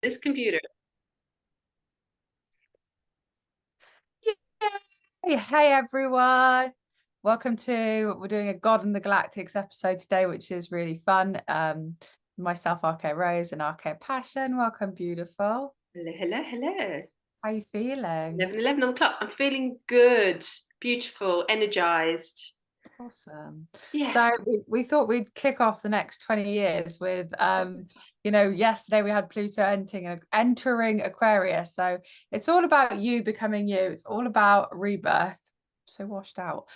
This computer. Yay! Hey everyone. Welcome to we're doing a God and the Galactics episode today, which is really fun. Myself, Archeia Rose, and Archeia Passion. Welcome, beautiful. Hello, hello, hello. How you feeling? 11 on the clock. I'm feeling good, beautiful, energized. Awesome. Yes. So we thought we'd kick off the next 20 years with yesterday we had Pluto entering Aquarius. So it's all about you becoming you. It's all about rebirth. So washed out.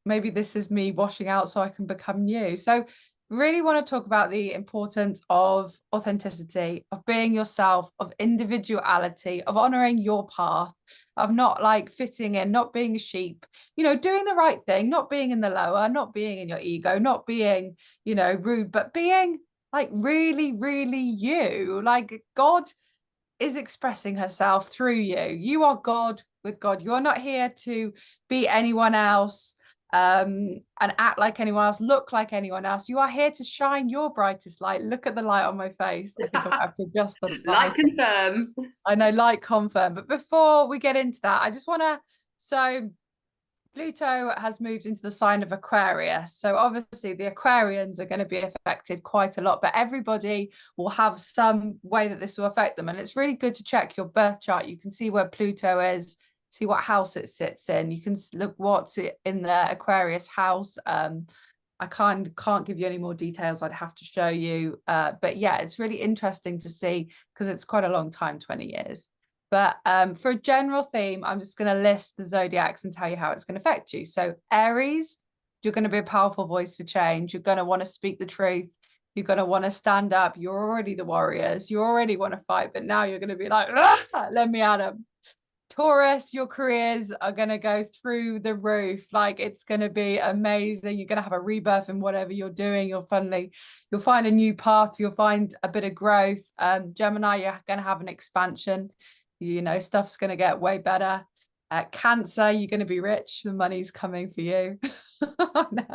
Maybe this is me washing out so I can become you. So really want to talk about the importance of authenticity, of being yourself, of individuality, of honoring your path, of not like fitting in, not being a sheep, doing the right thing, not being in the lower, not being in your ego, not being, rude, but being like really, really you. Like God is expressing herself through you. You are God with God. You're not here to be anyone else and act like anyone else, look like anyone else. You are here to shine your brightest light. Look at the light on my face. I think I have to adjust the Like light. confirm. I know, like confirm. But before we get into that, I just want to, so Pluto has moved into the sign of Aquarius. So obviously the Aquarians are going to be affected quite a lot, but everybody will have some way that this will affect them. And it's really good to check your birth chart. You can see where Pluto is, see what house it sits in. You can look what's in the Aquarius house. I can't give you any more details. I'd have to show you. But yeah, it's really interesting to see because it's quite a long time, 20 years. But for a general theme, I'm just going to list the zodiacs and tell you how it's going to affect you. So Aries, you're going to be a powerful voice for change. You're going to want to speak the truth. You're going to want to stand up. You're already the warriors. You already want to fight, but now you're going to be like, let me at them. Taurus, your careers are going to go through the roof. Like it's going to be amazing. You're going to have a rebirth in whatever you're doing. You'll find a new path. You'll find a bit of growth. Gemini, you're going to have an expansion. Stuff's going to get way better. Cancer, you're going to be rich. The money's coming for you. No.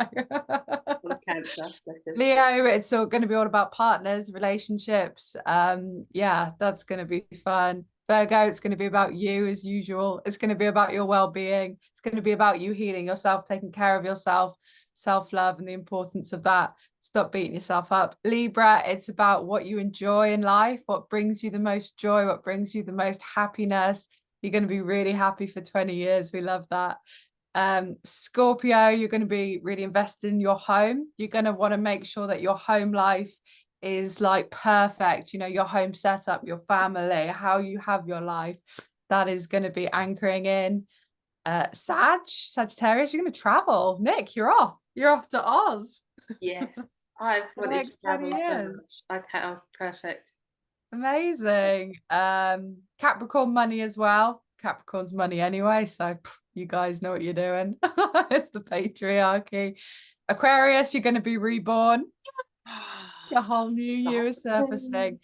Cancer. Leo, it's all going to be all about partners, relationships. Yeah, that's going to be fun. Virgo, it's going to be about you as usual. It's going to be about your well-being. It's going to be about you healing yourself, taking care of yourself, self-love, and the importance of that. Stop beating yourself up. Libra, it's about what you enjoy in life, what brings you the most joy, what brings you the most happiness. You're going to be really happy for 20 years. We love that. Scorpio, you're going to be really invested in your home. You're going to want to make sure that your home life is like perfect, your home setup, your family, how you have your life. That is going to be anchoring in. Sagittarius, you're going to travel. Nick, you're off to Oz. Yes. I've For the wanted to next 20 travel so years. much. Okay, oh, perfect. Amazing. Capricorn money as well. Capricorn's money anyway, so you guys know what you're doing. It's the patriarchy. Aquarius, you're going to be reborn. A whole new you is surfacing.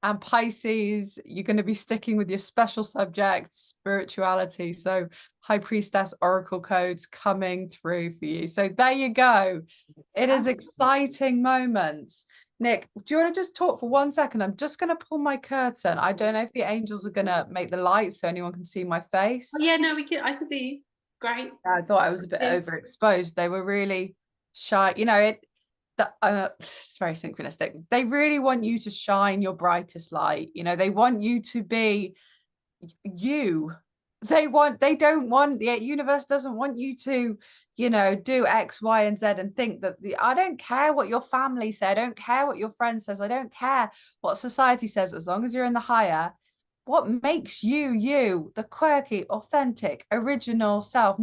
And Pisces, you're going to be sticking with your special subject, spirituality. So High Priestess Oracle codes coming through for you. So there you go. It is exciting moments. Nick, do you want to just talk for 1 second? I'm just going to pull my curtain. I don't know if the angels are going to make the light so anyone can see my face. Oh yeah, no, I can see you. Great. I thought I was a bit overexposed. They were really shy. It's very synchronistic. They really want you to shine your brightest light. They want you to be you. They don't want, the universe doesn't want you to, do X, Y, and Z and think that I don't care what your family say. I don't care what your friend says. I don't care what society says, as long as you're in the higher. What makes you, the quirky, authentic, original self?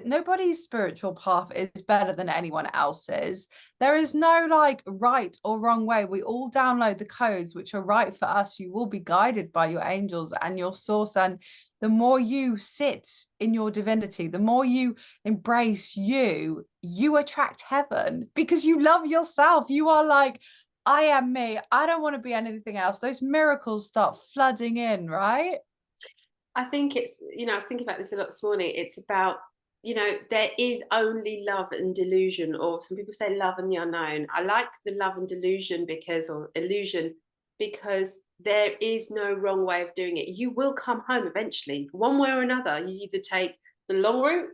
Nobody's spiritual path is better than anyone else's. There is no like right or wrong way. We all download the codes which are right for us. You will be guided by your angels and your source. And the more you sit in your divinity, the more you embrace you attract heaven because you love yourself. You are like, I am me. I don't want to be anything else. Those miracles start flooding in, right? I think it's, I was thinking about this a lot this morning. It's about, there is only love and delusion, or some people say love and the unknown. I like the love and delusion or illusion, because there is no wrong way of doing it. You will come home eventually, one way or another. You either take the long route,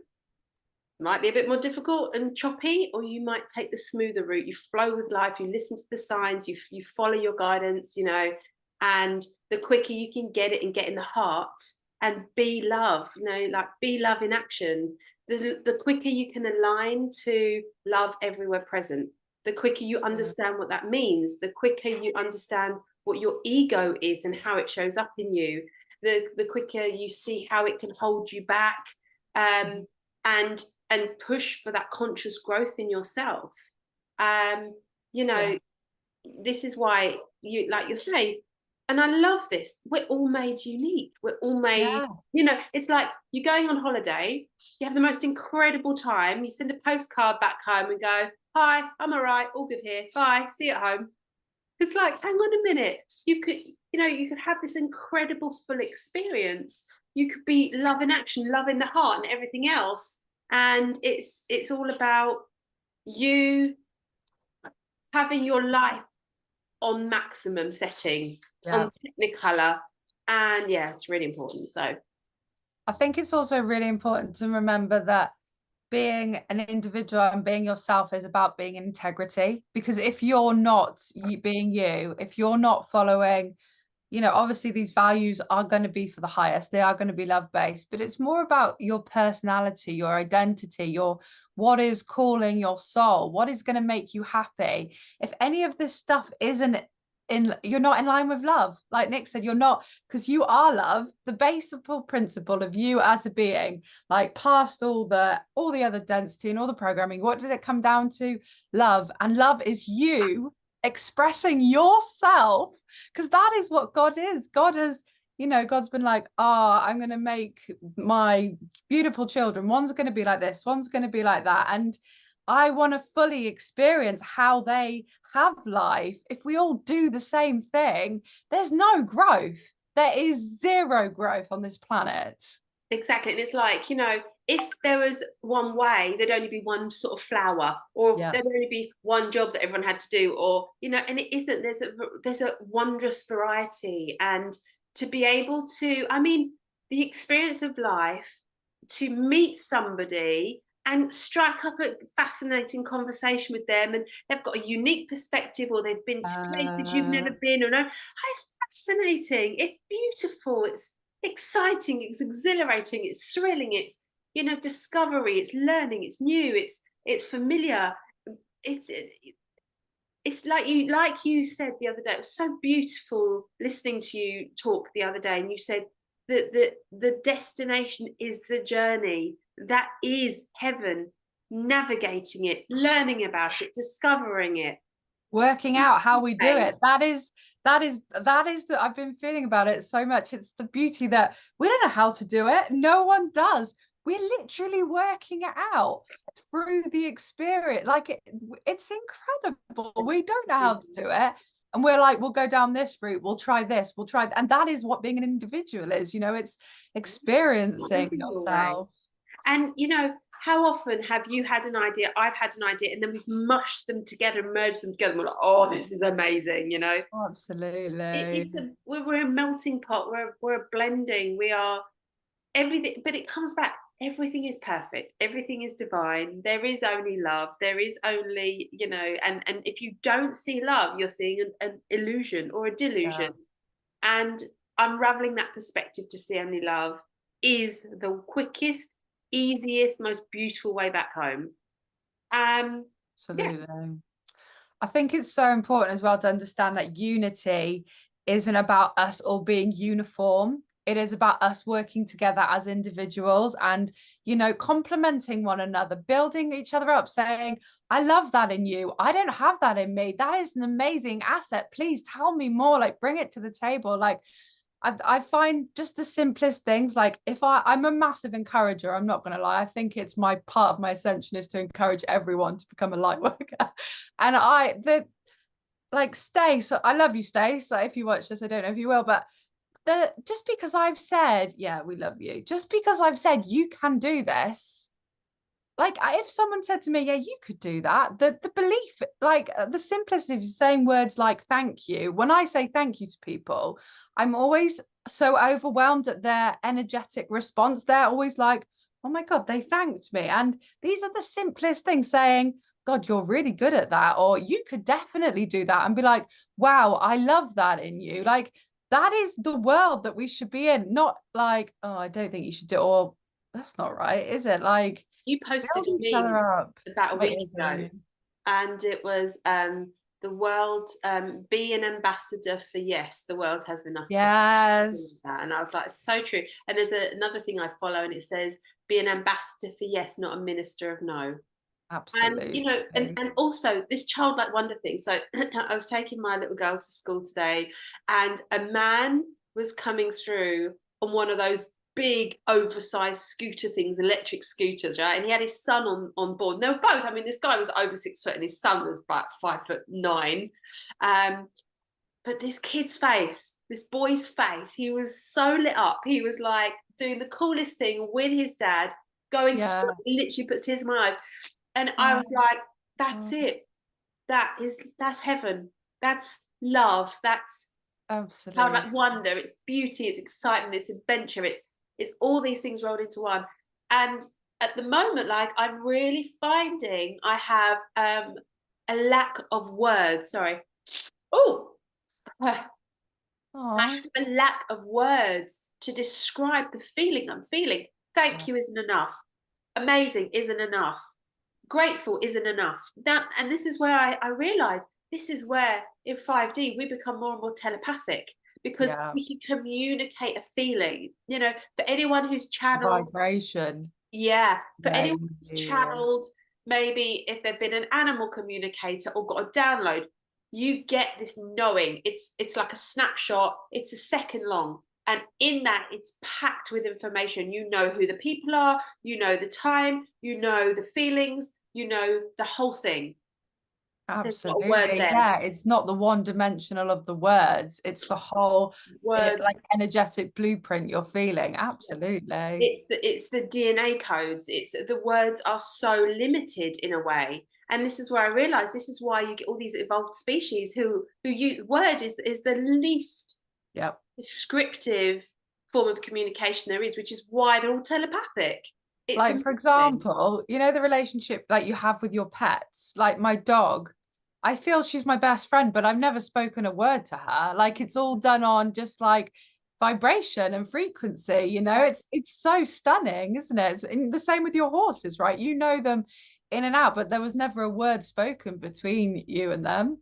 might be a bit more difficult and choppy, or you might take the smoother route. You flow with life, you listen to the signs, you follow your guidance, you know, and the quicker you can get it and get in the heart and be love, you know, like be love in action, the quicker you can align to love everywhere present, the quicker you understand what that means, the quicker you understand what your ego is and how it shows up in you, the quicker you see how it can hold you back, and push for that conscious growth in yourself. You know, this is why, you, like you're saying, and I love this, we're all made unique, we're all made, you know, it's like you're going on holiday, you have the most incredible time, you send a postcard back home and go, hi, I'm all right, all good here, bye, see you at home. It's like, hang on a minute, you could, you know, you could have this incredible full experience, you could be love in action, love in the heart and everything else. And it's all about you having your life on maximum setting, on technicolor. And yeah, it's really important. So I think it's also really important to remember that being an individual and being yourself is about being in integrity, because if you're not being you, if you're not following, you know, obviously these values are going to be for the highest, they are going to be love-based, but it's more about your personality, your identity, your what is calling your soul, what is going to make you happy. If any of this stuff isn't in, you're not in line with love, like Nick said, you're not, because you are love, the basic principle of you as a being, like past all the other density and all the programming, what does it come down to? Love. And love is you expressing yourself, because that is what God is. God is, you know, God's been like, I'm going to make my beautiful children, one's going to be like this, one's going to be like that, and I want to fully experience how they have life. If we all do the same thing, there's no growth. There is zero growth on this planet. Exactly. And it's like, you know, if there was one way, there'd only be one sort of flower, or there'd only be one job that everyone had to do, or, you know, and it isn't. There's a wondrous variety. And to be able to, I mean, the experience of life, to meet somebody and strike up a fascinating conversation with them, and they've got a unique perspective, or they've been to places you've never been, or no, it's fascinating, it's beautiful, it's exciting, it's exhilarating, it's thrilling, it's, you know, discovery, it's learning, it's new, it's familiar, it's like you said the other day, it was so beautiful listening to you talk the other day, and you said that the destination is the journey, that is heaven, navigating it, learning about it, discovering it, working out how we do it. That is that I've been feeling about it so much. It's the beauty that we don't know how to do it. No one does. We're literally working it out through the experience. Like it's incredible. We don't know how to do it. And we're like, we'll go down this route, we'll try this, we'll try. And that is what being an individual is, you know, it's experiencing yourself. And, you know, how often have you had an idea, I've had an idea, and then we've mushed them together, merged them together, and we're like, oh, this is amazing, you know? Absolutely. We're a melting pot, we're a blending, we are everything, but it comes back, everything is perfect, everything is divine, there is only love, there is only, you know, and if you don't see love, you're seeing an illusion or a delusion. And unraveling that perspective to see only love is the quickest, easiest, most beautiful way back home. Absolutely. I think it's so important as well to understand that unity isn't about us all being uniform. It is about us working together as individuals and, you know, complementing one another, building each other up, saying, I love that in you, I don't have that in me, that is an amazing asset, please tell me more, like bring it to the table. Like I find just the simplest things, like if I'm a massive encourager, I'm not going to lie, I think it's my part of my ascension is to encourage everyone to become a light worker. And like Stace, so I love you, Stace, so if you watch this, I don't know if you will, but just because I've said, yeah, we love you, just because I've said you can do this, like if someone said to me, yeah, you could do that, the belief, like the simplicity of saying words like thank you. When I say thank you to people, I'm always so overwhelmed at their energetic response. They're always like, oh my God, they thanked me. And these are the simplest things, saying, God, you're really good at that, or you could definitely do that, and be like, wow, I love that in you. Like that is the world that we should be in, not like, oh, I don't think you should do it, or that's not right, is it? Like, You posted build a each other meme up. about a It week is ago, amazing. and it was the world, be an ambassador for yes, the world has enough of Yes, that. And I was like, so true. And there's another thing I follow, and it says, be an ambassador for yes, not a minister of no. And absolutely. and also this childlike wonder thing. So I was taking my little girl to school today, and a man was coming through on one of those big oversized scooter things, electric scooters, right? And he had his son on board. And they were both, I mean, this guy was over 6 foot and his son was about 5'9". But this kid's face, this boy's face, he was so lit up. He was like doing the coolest thing with his dad, going to school. Yeah. He literally puts tears in my eyes. And I Oh, was like, that's oh, it. That's heaven. That's love. That's absolutely. childlike wonder. It's beauty. It's excitement. It's adventure. It's all these things rolled into one. And at the moment, like I'm really finding I have a lack of words. Sorry. Oh, I Oh, have a lack of words to describe the feeling I'm feeling. yeah. Thank you isn't enough. Amazing isn't enough. Grateful isn't enough. That, and this is where I realize this is where in 5D we become more and more telepathic, because Yeah. we can communicate a feeling. For anyone who's channeled, Vibration. yeah, for Yeah, anyone you who's do. channeled, maybe if they've been an animal communicator or got a download, you get this knowing. It's like a snapshot. It's a second long. And in that, it's packed with information. You know who the people are, you know the time, you know the feelings, you know the whole thing. There's not a word Absolutely. there. Yeah, it's not the one dimensional of the words, it's the whole, like Words. energetic blueprint you're feeling. Absolutely. It's the DNA codes. It's the words are so limited in a way. And this is where I realize this is why you get all these evolved species who use word is the least Yep. descriptive form of communication there is, which is why they're all telepathic. It's Like, for amazing. example, you know, the relationship like you have with your pets, like my dog, I feel she's my best friend, but I've never spoken a word to her. Like it's all done on just like vibration and frequency, you know. It's so stunning, isn't it? And the same with your horses, right? You know them in and out, but there was never a word spoken between you and them.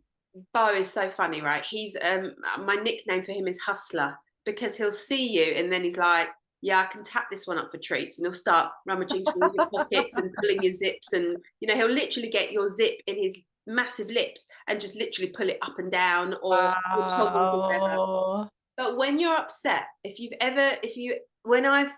Bo is so funny, right? He's my nickname for him is Hustler, because he'll see you and then he's like, yeah, I can tap this one up for treats, and he'll start rummaging through your pockets and pulling your zips, and he'll literally get your zip in his massive lips and just literally pull it up and down, or your toggles or whatever. Wow. But when you're upset, when I've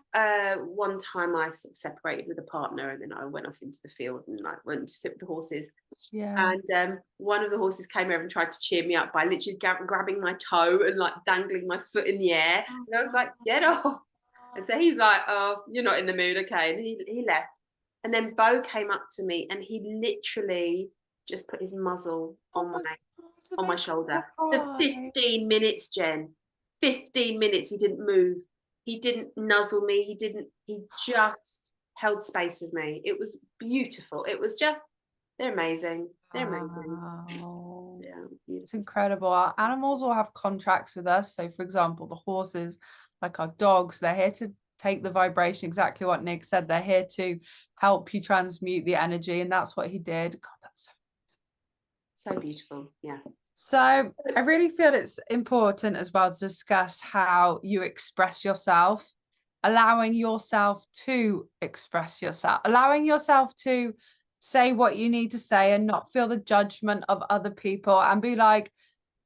one time I sort of separated with a partner, and then I went off into the field and like went to sit with the horses, Yeah. and one of the horses came over and tried to cheer me up by literally grabbing my toe and like dangling my foot in the air, and I was like, get off. And so he's like, oh, you're not in the mood, okay, and he left. And then Bo came up to me and he literally just put his muzzle Oh on my my God, it on my makes me shoulder for cry. 15 minutes, Jen. 15 minutes. He didn't move. He didn't nuzzle me. He just held space with me. It was beautiful. It was just, they're amazing. They're amazing. Wow. Yeah, It's beautiful. incredible. Our animals all have contracts with us. So, for example, the horses, like our dogs, they're here to take the vibration, exactly what Nick said. They're here to help you transmute the energy. And that's what he did. God, that's So beautiful. Yeah. so. I really feel it's important as well to discuss how you express yourself, allowing yourself to express yourself, allowing yourself to say what you need to say and not feel the judgment of other people, and be like,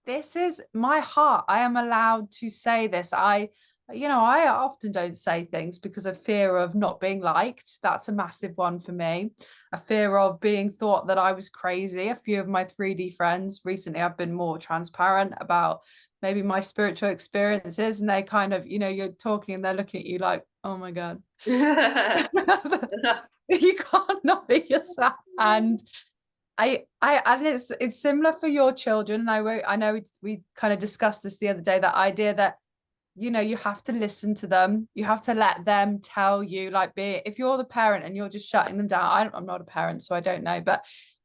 this is my heart. I am allowed to say this. I often don't say things because of fear of not being liked. That's a massive one for me. A fear of being thought that I was crazy. A few of my 3D friends recently, I've been more transparent about maybe my spiritual experiences, and they kind of, you know, you're talking and they're looking at you like, oh my God, you can't not be yourself. And and it's similar for your children. And I know we kind of discussed this the other day, that idea that, you know, you have to listen to them, you have to let them tell you, like, if you're the parent and you're just shutting them down. I'm not a parent, so I don't know, but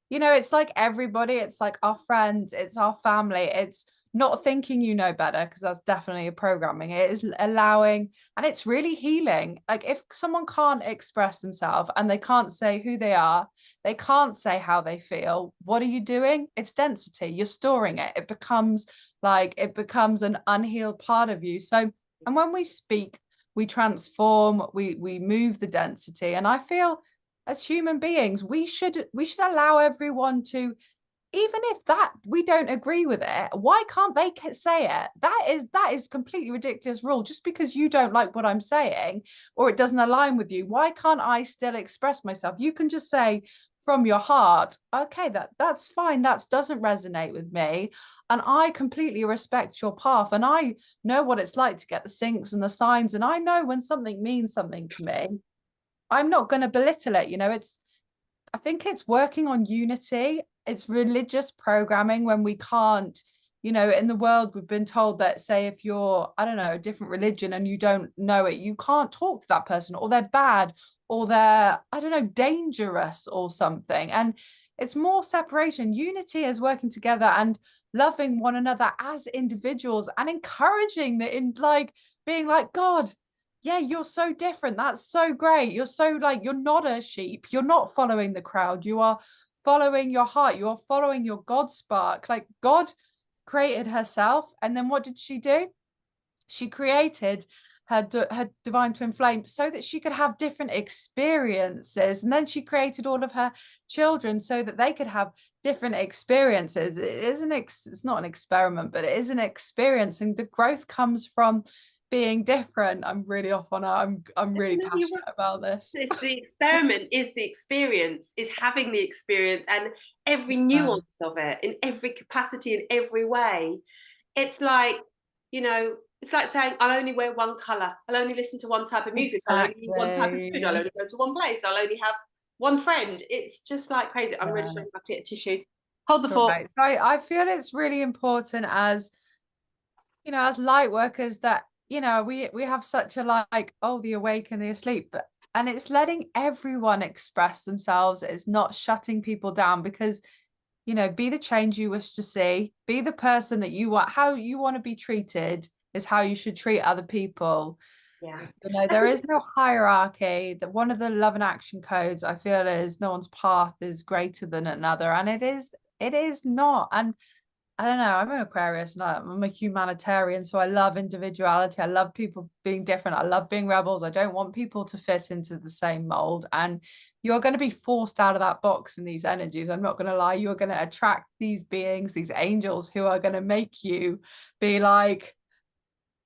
you know, it's like everybody, it's like our friends, it's our family, it's not thinking you know better, because that's definitely a programming. It is allowing, and it's really healing. Like, if someone can't express themselves and they can't say who they are, they can't say how they feel, what are you doing? It's density, you're storing it. It becomes an unhealed part of you. So, and when we speak, we transform, we move the density. And I feel, as human beings, we should allow everyone to, even if that we don't agree with it, why can't they say it? That is completely ridiculous rule. Just because you don't like what I'm saying, or it doesn't align with you, why can't I still express myself? You can just say from your heart, okay, that's fine, that doesn't resonate with me, and I completely respect your path, and I know what it's like to get the syncs and the signs, and I know when something means something to me. I'm not going to belittle it. You know, I think it's working on unity. It's religious programming when we can't, you know, in the world, we've been told that, say, if you're, I don't know, a different religion and you don't know it, you can't talk to that person, or they're bad, or they're, I don't know, dangerous or something. And it's more separation. Unity is working together and loving one another as individuals, and encouraging that, in like being like, God, yeah, you're so different. That's so great. You're so, like, you're not a sheep. You're not following the crowd. You are following your heart. You are following your God spark. Like, God created herself. And then what did she do? She created her divine twin flame so that she could have different experiences. And then she created all of her children so that they could have different experiences. It's not an experiment, but it is an experience. And the growth comes from being different. I'm really off on it. I'm really passionate about this. It's the experiment is the experience, is having the experience, and every nuance of it, in every capacity, in every way. It's like, you know, it's like saying, I'll only wear one color, I'll only listen to one type of music, I'll only eat one type of food, I'll only go to one place, I'll only have one friend. It's just like crazy. I'm really sorry, I have to get a tissue. Hold the fort. So I feel it's really important, as you know, as light workers, that, you know, we have such a, like, oh, the awake and the asleep, but, and it's letting everyone express themselves. It's not shutting people down, because, you know, be the change you wish to see, be the person that you want, how you want to be treated is how you should treat other people. Yeah, you know, there is no hierarchy. That one of the love and action codes, I feel, is no one's path is greater than another, and it is not. And I don't know, I'm an Aquarius and I'm a humanitarian, so I love individuality. I love people being different. I love being rebels. I don't want people to fit into the same mold. And you're going to be forced out of that box in these energies. I'm not going to lie. You're going to attract these beings, these angels, who are going to make you be like,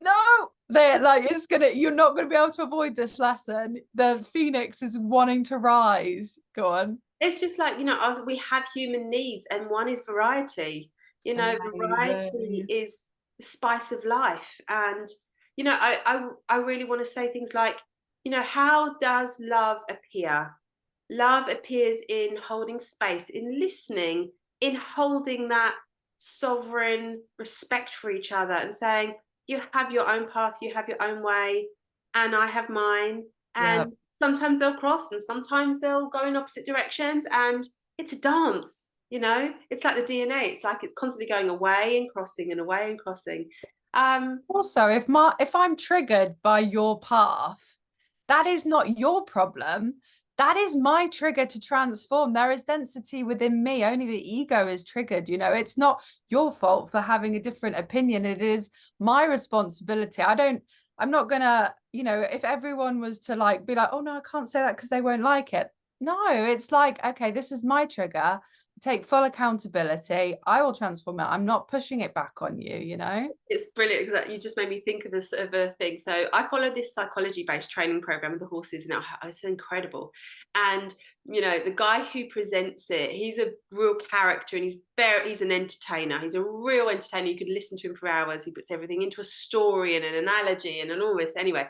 no, they're like, you're not going to be able to avoid this lesson. The phoenix is wanting to rise. Go on. it's just like, you know, we have human needs, and one is variety. You know, variety is the spice of life. And, you know, I really want to say things like, you know, how does love appear? Love appears in holding space, in listening, in holding that sovereign respect for each other, and saying, you have your own path, you have your own way, and I have mine. And sometimes they'll cross, and sometimes they'll go in opposite directions, and it's a dance. You know, it's like the DNA. It's like it's constantly going away and crossing and away and crossing. Also, if I'm triggered by your path, that is not your problem. That is my trigger to transform. There is density within me. Only the ego is triggered. You know, it's not your fault for having a different opinion. It is my responsibility. I'm not gonna, you know, if everyone was to, like, be like, oh no, I can't say that because they won't like it. No, it's like, okay, this is my trigger. take full accountability. I will transform it. I'm not pushing it back on you, you know? It's brilliant because you just made me think of a sort of a thing. So I follow this psychology-based training program with the horses now. It's incredible. And you know, the guy who presents it, he's a real character and he's an entertainer. He's a real entertainer. You could listen to him for hours. He puts everything into a story and an analogy and all this. Anyway,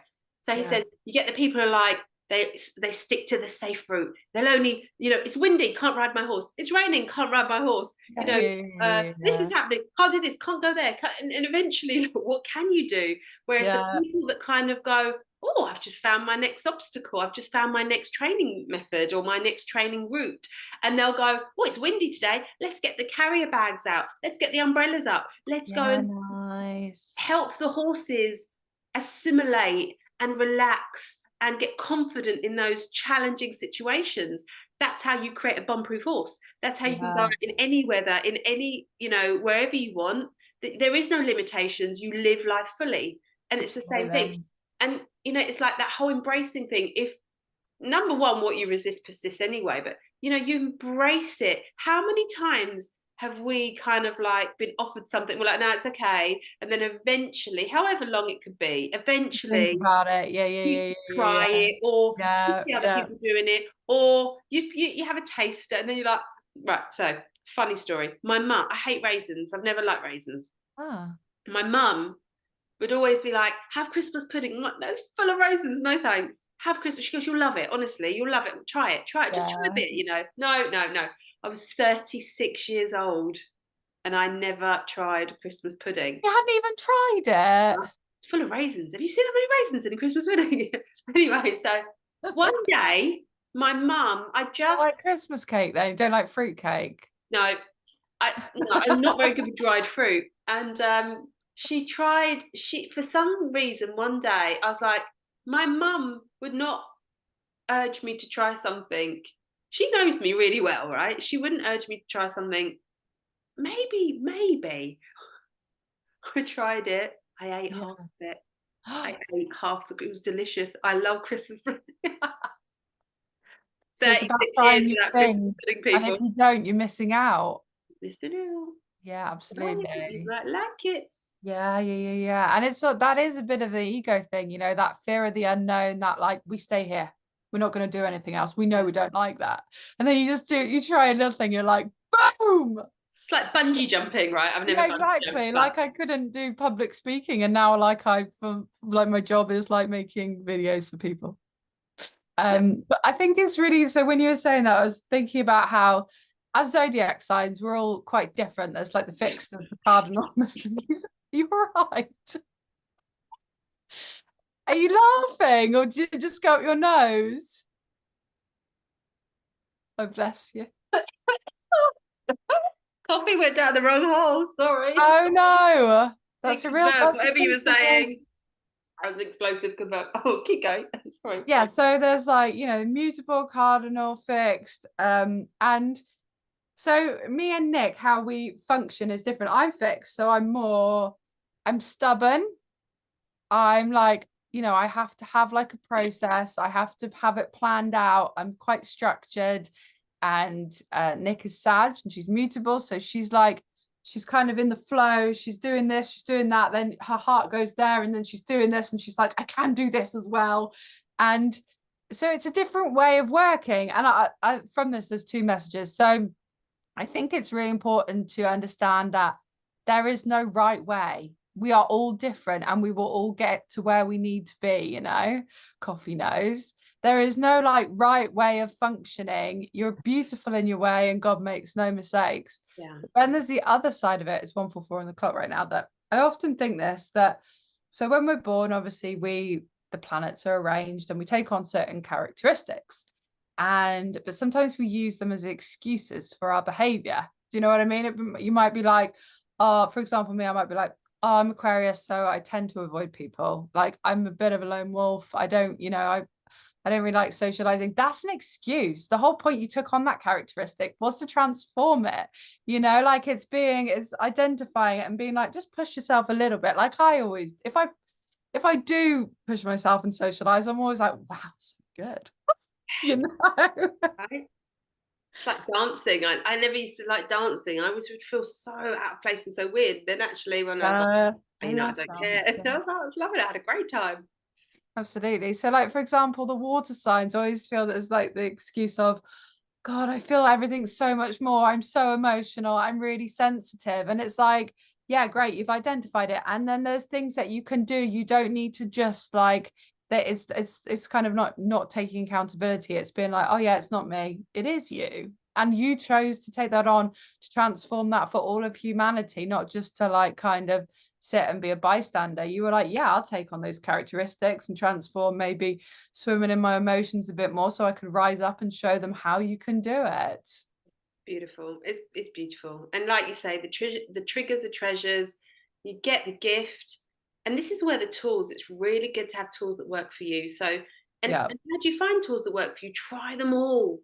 so he says you get the people who are like, they stick to the safe route. They'll only, you know, it's windy, can't ride my horse. It's raining, can't ride my horse. You know, this is happening, can't do this, can't go there. And eventually, what can you do? Whereas the people that kind of go, oh, I've just found my next obstacle. I've just found my next training method or my next training route. And they'll go, oh, it's windy today. Let's get the carrier bags out. Let's get the umbrellas up. Let's go and help the horses assimilate and relax and get confident in those challenging situations. That's how you create a bomb-proof horse. That's how you can go in any weather, in any, you know, wherever you want. There is no limitations. You live life fully. And it's the same thing. And, you know, it's like that whole embracing thing. If, number one, what you resist persists anyway, but, you know, you embrace it. How many times have we kind of like been offered something, we're like, no, it's okay, and then eventually, however long it could be, eventually think about it, you try it, or you see other people doing it, or you have a taster, and then you're like, right. So funny story, my mum, I hate raisins, I've never liked raisins. My mum would always be like, have Christmas pudding. I'm like, no, it's full of raisins, no thanks. Have Christmas. She goes, you'll love it, honestly, you'll love it. Try it, just try a bit, you know. No. I was 36 years old and I never tried Christmas pudding. You hadn't even tried it? It's full of raisins. Have you seen how many raisins in a Christmas pudding? Anyway, so one day, my mum, I like Christmas cake though, you don't like fruit cake? No, I'm not very good with dried fruit. And she for some reason, one day, I was like, my mum would not urge me to try something. She knows me really well, right? She wouldn't urge me to try something. Maybe. I tried it. I ate half of it. I ate half it was delicious. I love Christmas pudding. So it's about trying new things, and if you don't, you're missing out. Yeah, absolutely. Like it. Yeah. And it's that is a bit of the ego thing, you know, that fear of the unknown, that like, we stay here, we're not going to do anything else, we know we don't like that, and then you try another thing, you're like, boom. It's like bungee jumping, right? I've never exactly. Like I couldn't do public speaking, and now like my job is like making videos for people. But I think it's really, so when you were saying that, I was thinking about how as zodiac signs we're all quite different. There's like the fixed and the cardinal. You're right. Are you laughing, or did you just go up your nose? Oh, bless you. Coffee went down the wrong hole. Sorry. Oh no, that's a real. Whatever you were saying. I was an explosive convert. Oh, keep going. Sorry. Yeah. So there's like, you know, mutable, cardinal, fixed, and so me and Nick, how we function is different. I'm fixed, so I'm stubborn. I'm like, you know, I have to have like a process. I have to have it planned out. I'm quite structured. And Nick is Sag and she's mutable. So she's kind of in the flow. She's doing this, she's doing that. Then her heart goes there, and then she's doing this, and she's like, I can do this as well. And so it's a different way of working. And I from this, there's two messages. So I think it's really important to understand that there is no right way. We are all different, and we will all get to where we need to be, you know. Coffee knows. There is no like right way of functioning. You're beautiful in your way, and God makes no mistakes. Yeah. And there's the other side of it. It's 1:44 on the clock right now, that I often think that so when we're born, obviously the planets are arranged and we take on certain characteristics. But sometimes we use them as excuses for our behavior. Do you know what I mean? You might be like, for example, me, I might be like, oh, I'm Aquarius, so I tend to avoid people. Like I'm a bit of a lone wolf. I don't really like socializing. That's an excuse. The whole point you took on that characteristic was to transform it. You know, like it's identifying it and being like, just push yourself a little bit. Like I always, if I do push myself and socialize, I'm always like, wow, so good. You know. Right. It's like dancing. I never used to like dancing. I always would feel so out of place and so weird. Then actually, when I was like, I you know, I love don't care. dancing. I was loving it. I had a great time. Absolutely. So, like, for example, the water signs always feel that there's like the excuse of, God, I feel everything's so much more. I'm so emotional. I'm really sensitive. And it's like, yeah, great. You've identified it. And then there's things that you can do. You don't need to just like that. It's kind of not taking accountability. It's being like, oh yeah, it's not me. It is you. And you chose to take that on to transform that for all of humanity, not just to like kind of sit and be a bystander. You were like, yeah, I'll take on those characteristics and transform, maybe swimming in my emotions a bit more so I could rise up and show them how you can do it. Beautiful. It's beautiful. And like you say, the triggers are treasures. You get the gift. And this is where the tools, it's really good to have tools that work for you. So, Yeah. and how do you find tools that work for you? Try them all.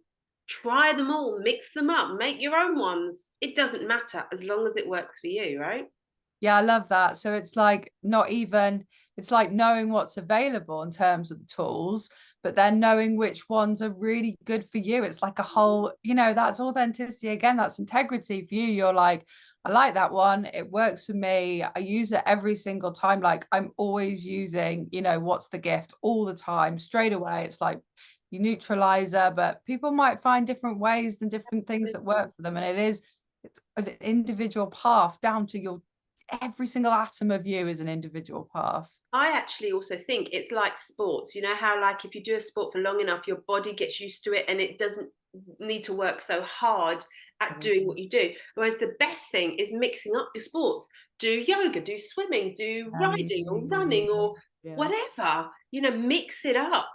Try them all. Mix them up. Make your own ones. It doesn't matter as long as it works for you, right? Yeah, I love that. So it's like not even, it's like knowing what's available in terms of the tools, but then knowing which ones are really good for you. It's like a whole, that's authenticity again, that's integrity for you. You're like, I like that one. It works for me. I use it every single time. Like I'm always using, what's the gift all the time, straight away. It's like you neutralizer, but people might find different ways and different things that work for them. And it's an individual path down to your every single atom of you is an individual path. I actually also think it's like sports. You know how, like, if you do a sport for long enough, your body gets used to it and it doesn't need to work so hard at doing what you do. Whereas the best thing is mixing up your sports. Do yoga, do swimming, do riding or running or Yeah. whatever. You know, mix it up,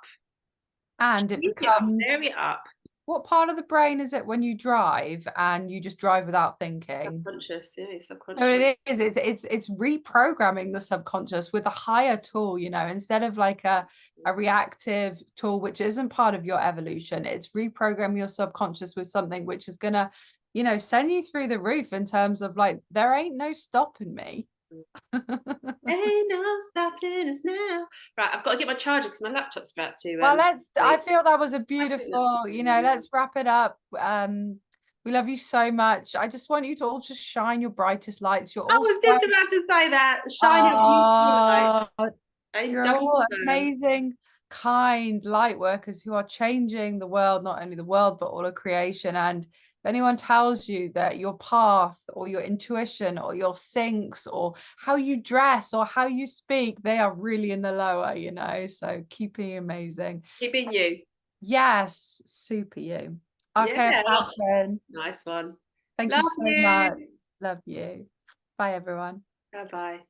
And it change it up, becomes, vary it up. what part of the brain is it when you drive and you just drive without thinking? Subconscious, yeah, So subconscious. it is, it's reprogramming the subconscious with a higher tool, instead of like a reactive tool, which isn't part of your evolution. It's reprogram your subconscious with something which is gonna, send you through the roof in terms of like, there ain't no stopping me. Ain't no stopping us now. Right, I've got to get my charger because my laptop's about to Well, I sleep. feel that was a I think that's beautiful, let's wrap it up. We love you so much. I just want you to all just shine your brightest lights. You're I all was so, just about to say that. Shine your beautiful light. Ain't you're double all confirmed. amazing, kind light workers who are changing the world, not only the world, but all of creation. And if anyone tells you that your path or your intuition or your syncs or how you dress or how you speak, they are really in the lower. So keep being amazing. Keep being you. Yes, super you. Okay, Yeah. happen. Nice one. Thank you Love so much. you. Love you. Bye, everyone. Bye bye.